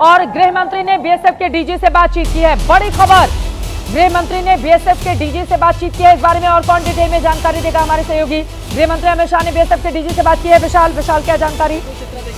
और गृह मंत्री ने बीएसएफ के डीजी से बातचीत की है। बड़ी खबर, गृह मंत्री ने बीएसएफ के डीजी से बातचीत की है। इस बारे में और कौन डिटेल में जानकारी देगा हमारे सहयोगी गृह मंत्री अमित शाह ने बीएसएफ के डीजी से बात की है। विशाल क्या जानकारी?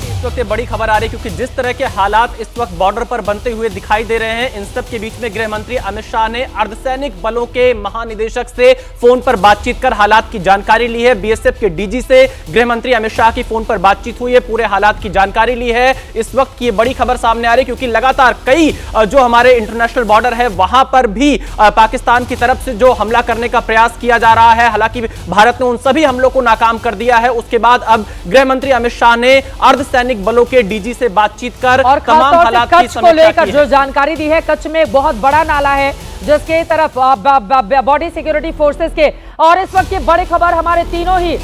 इस वक्त ये बड़ी खबर आ रही है क्योंकि जिस तरह के हालात इस वक्त बॉर्डर पर बनते हुए दिखाई दे रहे हैं, इन सब के बीच में गृह मंत्री अमित शाह ने अर्धसैनिक बलों के महानिदेशक से फोन पर बातचीत कर हालात की जानकारी ली है। बीएसएफ के डीजी से गृह मंत्री अमित शाह की फोन पर बातचीत हुई है, पूरे हालात की जानकारी ली है। इस वक्त की ये बड़ी खबर सामने आ रही है क्योंकि लगातार कई जो हमारे इंटरनेशनल बॉर्डर है वहां पर भी पाकिस्तान की तरफ से जो हमला करने का प्रयास किया जा रहा है, हालांकि भारत ने उन सभी हमलों को नाकाम कर दिया है। उसके बाद अब गृह मंत्री अमित शाह ने अर्धसैनिक बलों के डीजी से बातचीत कर और तमाम हालात की समीक्षा की है। जो जानकारी दी है, कच्छ में बहुत बड़ा नाला है जिसके तरफ बॉडी सिक्योरिटी फोर्सेस के, और इस वक्त की बड़ी खबर हमारे तीनों ही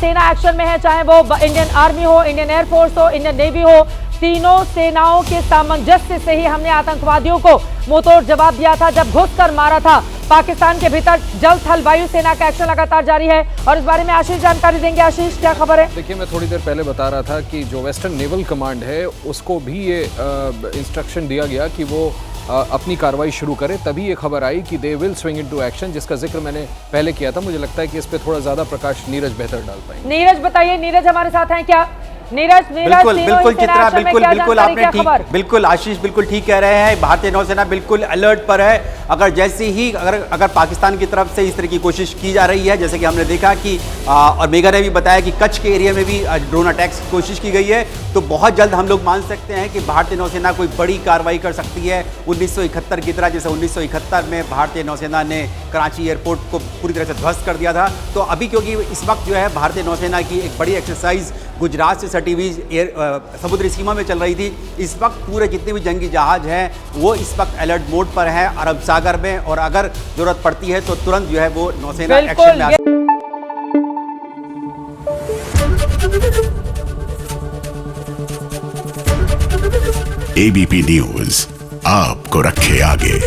सेना एक्शन में है, चाहे वो इंडियन आर्मी हो, इंडियन एयरफोर्स हो, इंडियन नेवी हो। तीनों सेनाओं के सामंजस्य से ही हमने आतंकवादियों को मुंहतोड़ जवाब दिया था जब घुसकर मारा था पाकिस्तान के भीतर। जल थल वायु सेना का एक्शन लगातार जारी है और इस बारे में आशीष जानकारी देंगे। आशीष, क्या खबर है? देखिए, मैं थोड़ी देर पहले बता रहा था कि जो वेस्टर्न नेवल कमांड है उसको भी ये इंस्ट्रक्शन दिया गया कि वो अपनी कार्रवाई शुरू करे। तभी ये खबर आई कि they will swing into action, जिसका जिक्र मैंने पहले किया था। मुझे लगता है कि इस पे थोड़ा ज्यादा प्रकाश नीरज बेहतर डाल पाएंगे। नीरज बताइए, नीरज हमारे साथ हैं क्या? नीरज, बिल्कुल चित्रा, बिल्कुल आपने ठीक, बिल्कुल आशीष बिल्कुल ठीक कह रहे हैं। भारतीय नौसेना बिल्कुल अलर्ट पर है। अगर जैसे ही अगर पाकिस्तान की तरफ से इस तरह की कोशिश की जा रही है, जैसे कि हमने देखा कि और मेगा ने भी बताया कि कच्छ के एरिया में भी ड्रोन अटैक्स की कोशिश की गई है, तो बहुत जल्द हम लोग मान सकते हैं कि भारतीय नौसेना कोई बड़ी कार्रवाई कर सकती है 1971 की तरह। जैसे 1971 में भारतीय नौसेना ने कराची एयरपोर्ट को पूरी तरह से ध्वस्त कर दिया था। तो अभी क्योंकि इस वक्त जो है भारतीय नौसेना की एक बड़ी एक्सरसाइज गुजरात से सटी हुई समुद्री सीमा में चल रही थी, इस वक्त पूरे जितने भी जंगी जहाज हैं वो इस वक्त अलर्ट मोड पर है अरब सागर में, और अगर जरूरत पड़ती है तो तुरंत जो है वो नौसेना एक्शन में एबीपी न्यूज आपको रखे आगे।